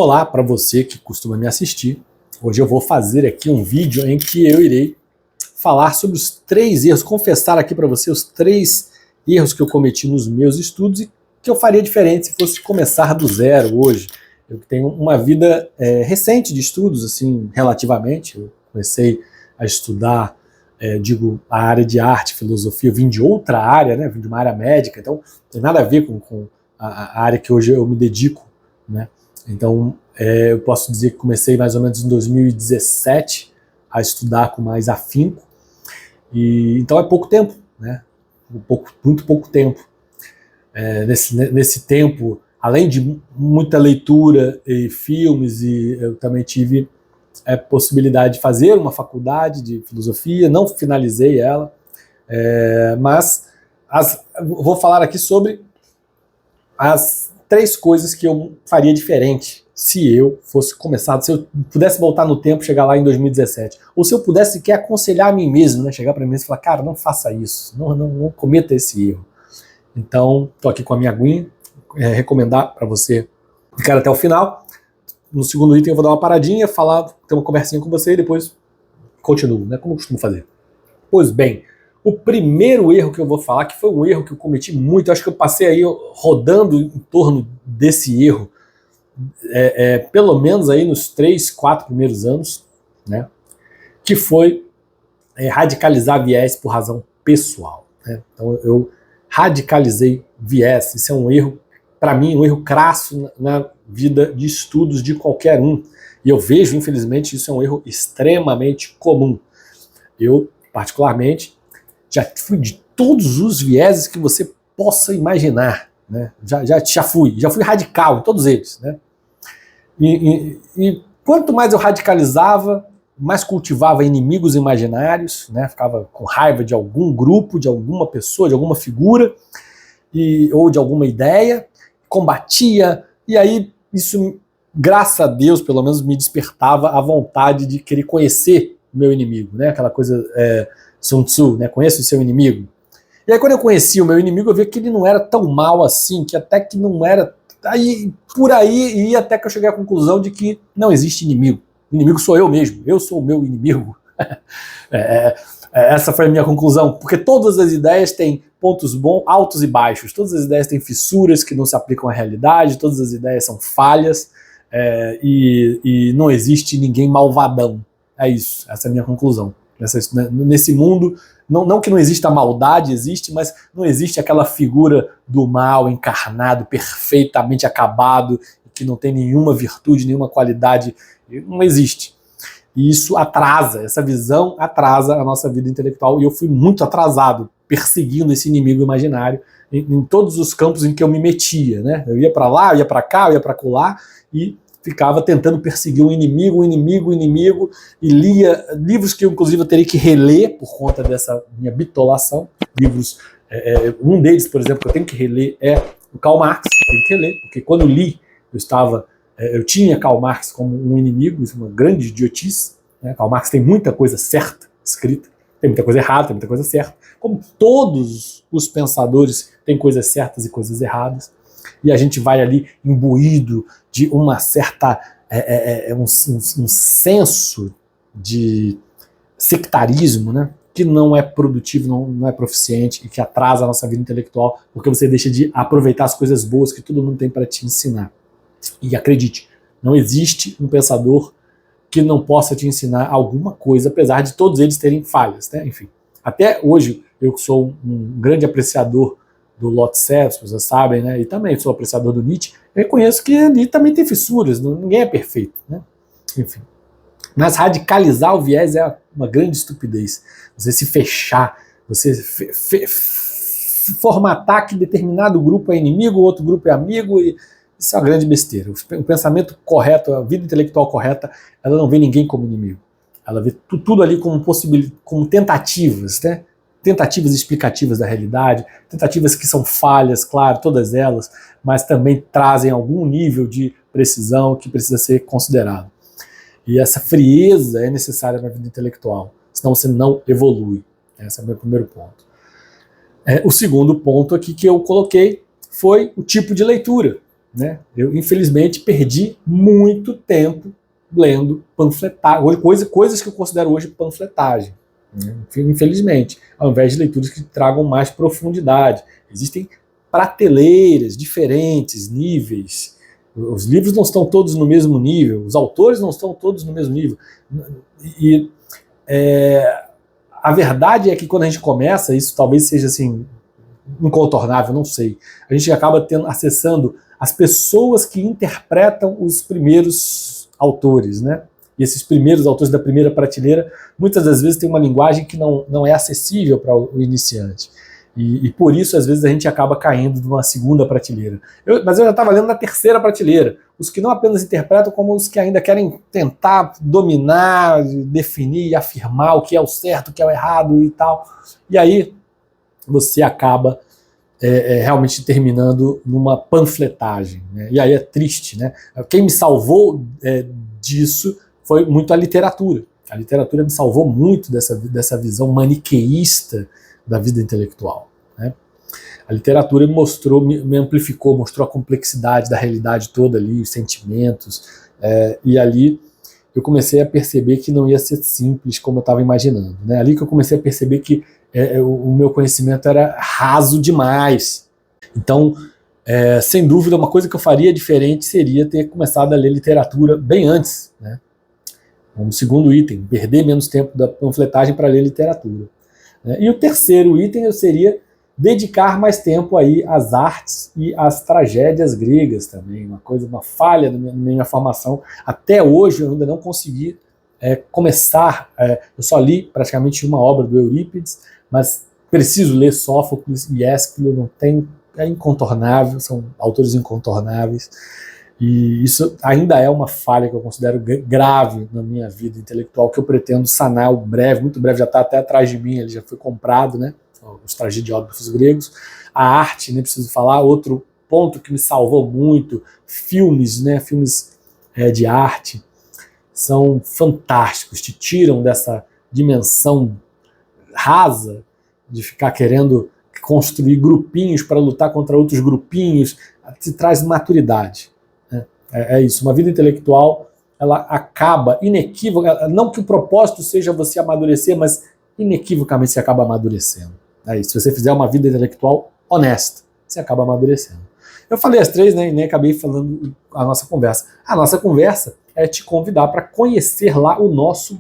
Olá para você que costuma me assistir. Hoje eu vou fazer aqui um vídeo em que eu irei falar sobre os 3 erros, confessar aqui para você os 3 erros que eu cometi nos meus estudos e que eu faria diferente se fosse começar do zero hoje. Eu tenho uma vida recente de estudos, assim, relativamente. Eu comecei a estudar, a área de arte, filosofia, eu vim de outra área, né? Vim de uma área médica, então não tem nada a ver com a área que hoje eu me dedico, né? Então, eu posso dizer que comecei mais ou menos em 2017 a estudar com mais afinco, então é pouco tempo, né? Muito pouco tempo. Nesse tempo, além de muita leitura e filmes, eu também tive a possibilidade de fazer uma faculdade de filosofia, não finalizei ela, mas vou falar aqui sobre as 3 coisas que eu faria diferente se eu fosse começar, se eu pudesse voltar no tempo, chegar lá em 2017, ou se eu pudesse sequer aconselhar a mim mesmo, né? Chegar para mim e falar, cara, não faça isso, não cometa esse erro. Então, estou aqui com a minha aguinha, recomendar para você ficar até o final. No segundo item eu vou dar uma paradinha, ter uma conversinha com você e depois continuo, né? Como eu costumo fazer. Pois bem, o primeiro erro que eu vou falar, que foi um erro que eu cometi muito, acho que eu passei aí rodando em torno desse erro, pelo menos aí nos 3, 4 primeiros anos, né, que foi radicalizar viés por razão pessoal, né? Então eu radicalizei viés, isso é um erro, para mim, um erro crasso na vida de estudos de qualquer um, e eu vejo, infelizmente, isso é um erro extremamente comum. Eu, particularmente, já fui de todos os vieses que você possa imaginar, né? Já fui radical em todos eles, né? E quanto mais eu radicalizava, mais cultivava inimigos imaginários, né? Ficava com raiva de algum grupo, de alguma pessoa, de alguma figura, ou de alguma ideia, combatia, e aí isso, graças a Deus, pelo menos me despertava a vontade de querer conhecer o meu inimigo, né? Aquela coisa Sun Tzu, né? Conheça o seu inimigo. E aí quando eu conheci o meu inimigo, eu vi que ele não era tão mal assim, que até que não era... Por aí ia até que eu cheguei à conclusão de que não existe inimigo. O inimigo sou eu mesmo, eu sou o meu inimigo. Essa foi a minha conclusão, porque todas as ideias têm pontos bons, altos e baixos, todas as ideias têm fissuras que não se aplicam à realidade, todas as ideias são falhas, e não existe ninguém malvadão. É isso, essa é a minha conclusão. Nesse mundo, não que não exista maldade, existe, mas não existe aquela figura do mal encarnado, perfeitamente acabado, que não tem nenhuma virtude, nenhuma qualidade, não existe. E isso atrasa, essa visão atrasa a nossa vida intelectual, e eu fui muito atrasado, perseguindo esse inimigo imaginário em todos os campos em que eu me metia, né? Eu ia para lá, eu ia para cá, eu ia para colar, e ficava tentando perseguir um inimigo, e lia livros que inclusive eu teria que reler por conta dessa minha bitolação, livros, um deles, por exemplo, que eu tenho que reler é o Karl Marx, eu tenho que reler, porque quando li, eu tinha Karl Marx como um inimigo, isso é uma grande idiotice, né? Karl Marx tem muita coisa certa escrita, tem muita coisa errada, tem muita coisa certa, como todos os pensadores têm coisas certas e coisas erradas, e a gente vai ali imbuído de uma certa, um senso de sectarismo, né, que não é produtivo, não é proficiente e que atrasa a nossa vida intelectual, porque você deixa de aproveitar as coisas boas que todo mundo tem para te ensinar. E acredite, não existe um pensador que não possa te ensinar alguma coisa, apesar de todos eles terem falhas, né? Enfim, até hoje eu sou um grande apreciador do Lao-Tse, vocês sabem, né? E também sou apreciador do Nietzsche, eu reconheço que ali também tem fissuras, ninguém é perfeito, né? Enfim. Mas radicalizar o viés é uma grande estupidez. Você se fechar, você formatar que determinado grupo é inimigo, outro grupo é amigo, e isso é uma grande besteira. O pensamento correto, a vida intelectual correta, ela não vê ninguém como inimigo. Ela vê tudo ali como tentativas, né? Tentativas explicativas da realidade, tentativas que são falhas, claro, todas elas, mas também trazem algum nível de precisão que precisa ser considerado. E essa frieza é necessária na vida intelectual, senão você não evolui. Esse é o meu primeiro ponto. O segundo ponto aqui que eu coloquei foi o tipo de leitura, né? Eu, infelizmente, perdi muito tempo lendo panfletagem, coisas que eu considero hoje panfletagem, né? Infelizmente, ao invés de leituras que tragam mais profundidade. Existem prateleiras diferentes, níveis. Os livros não estão todos no mesmo nível, os autores não estão todos no mesmo nível. E a verdade é que quando a gente começa, isso talvez seja assim incontornável, não sei. A gente acaba acessando as pessoas que interpretam os primeiros autores, né? E esses primeiros autores da primeira prateleira, muitas das vezes têm uma linguagem que não é acessível para o iniciante. E por isso, às vezes, a gente acaba caindo numa segunda prateleira. Mas eu já estava lendo na terceira prateleira. Os que não apenas interpretam, como os que ainda querem tentar dominar, definir e afirmar o que é o certo, o que é o errado e tal. E aí você acaba realmente terminando numa panfletagem, né? E aí é triste, né? Quem me salvou disso foi muito a literatura. A literatura me salvou muito dessa visão maniqueísta da vida intelectual, né? A literatura me amplificou, mostrou a complexidade da realidade toda ali, os sentimentos, e ali eu comecei a perceber que não ia ser simples como eu estava imaginando, né? Ali que eu comecei a perceber que o meu conhecimento era raso demais. Então, sem dúvida, uma coisa que eu faria diferente seria ter começado a ler literatura bem antes, né? Um segundo item, perder menos tempo da panfletagem para ler literatura. E o terceiro item seria dedicar mais tempo aí às artes e às tragédias gregas também, uma falha na minha formação. Até hoje eu ainda não consegui começar, eu só li praticamente uma obra do Eurípides, mas preciso ler Sófocles e Ésquilo, é incontornável, são autores incontornáveis, e isso ainda é uma falha que eu considero grave na minha vida intelectual, que eu pretendo sanar muito breve, já está até atrás de mim, ele já foi comprado, né? Os tragediógrafos gregos. A arte, nem preciso falar, outro ponto que me salvou muito, filmes, né? Filmes de arte são fantásticos, te tiram dessa dimensão rasa de ficar querendo construir grupinhos para lutar contra outros grupinhos, te traz maturidade, né? É isso, uma vida intelectual, ela acaba inequívoca, não que o propósito seja você amadurecer, mas inequivocamente você acaba amadurecendo. É isso, se você fizer uma vida intelectual honesta, você acaba amadurecendo. Eu falei as três, né, e nem acabei falando a nossa conversa. A nossa conversa é te convidar para conhecer lá o nosso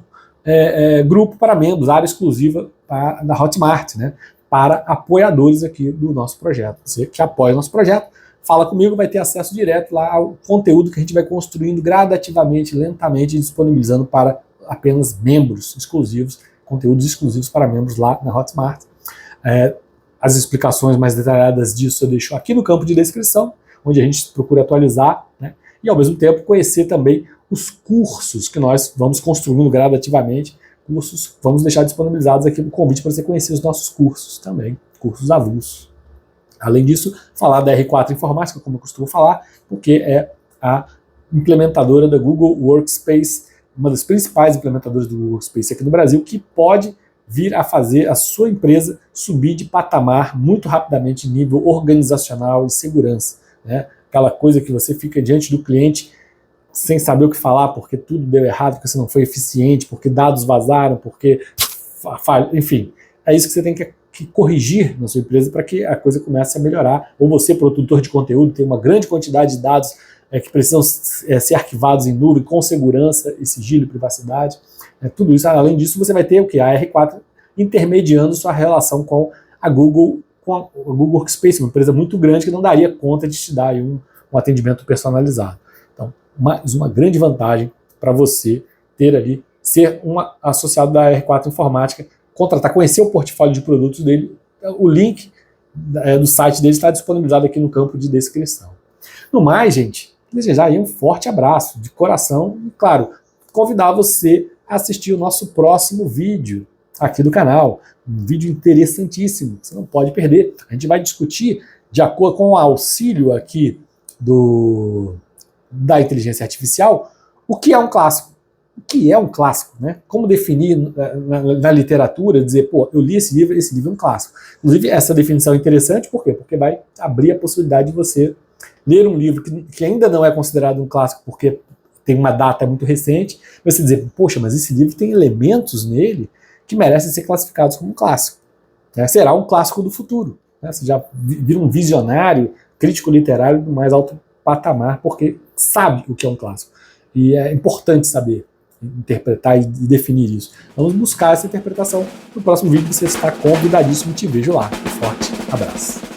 grupo para membros, área exclusiva da Hotmart, né, para apoiadores aqui do nosso projeto. Você que apoia o nosso projeto, fala comigo, vai ter acesso direto lá ao conteúdo que a gente vai construindo gradativamente, lentamente, disponibilizando para apenas membros exclusivos, conteúdos exclusivos para membros lá na Hotmart. As explicações mais detalhadas disso eu deixo aqui no campo de descrição, onde a gente procura atualizar, né, e ao mesmo tempo conhecer também os cursos que nós vamos construindo gradativamente. Vamos deixar disponibilizados aqui no convite para você conhecer os nossos cursos também, cursos avulsos. Além disso, falar da R4 Informática, como eu costumo falar, porque é a implementadora da Google Workspace, uma das principais implementadoras do Google Workspace aqui no Brasil, que pode vir a fazer a sua empresa subir de patamar muito rapidamente em nível organizacional e segurança, né? Aquela coisa que você fica diante do cliente sem saber o que falar, porque tudo deu errado, porque você não foi eficiente, porque dados vazaram, porque... Enfim, é isso que você tem que corrigir na sua empresa para que a coisa comece a melhorar. Ou você, produtor de conteúdo, tem uma grande quantidade de dados que precisam ser arquivados em nuvem, com segurança e sigilo e privacidade. Tudo isso, além disso, você vai ter o que? A R4 intermediando sua relação com a Google Workspace, uma empresa muito grande que não daria conta de te dar aí um atendimento personalizado. Então, mais uma grande vantagem para você ter ali, ser um associado da R4 Informática, contratar, conhecer o portfólio de produtos dele. O link do site dele está disponibilizado aqui no campo de descrição. No mais, gente, desejar aí um forte abraço de coração e, claro, convidar você a assistir o nosso próximo vídeo aqui do canal. Um vídeo interessantíssimo, você não pode perder. A gente vai discutir, de acordo com o auxílio aqui da inteligência artificial, o que é um clássico. O que é um clássico, né? Como definir na literatura, dizer, pô, eu li esse livro é um clássico. Inclusive, essa definição é interessante, por quê? Porque vai abrir a possibilidade de você ler um livro que ainda não é considerado um clássico porque tem uma data muito recente, você dizer, poxa, mas esse livro tem elementos nele que merecem ser classificados como um clássico. Né? Será um clássico do futuro. Né? Você já vira um visionário, crítico literário do mais alto patamar, porque sabe o que é um clássico. E é importante saber interpretar e definir isso. Vamos buscar essa interpretação no próximo vídeo. Você está convidadíssimo. Te vejo lá. Um forte abraço.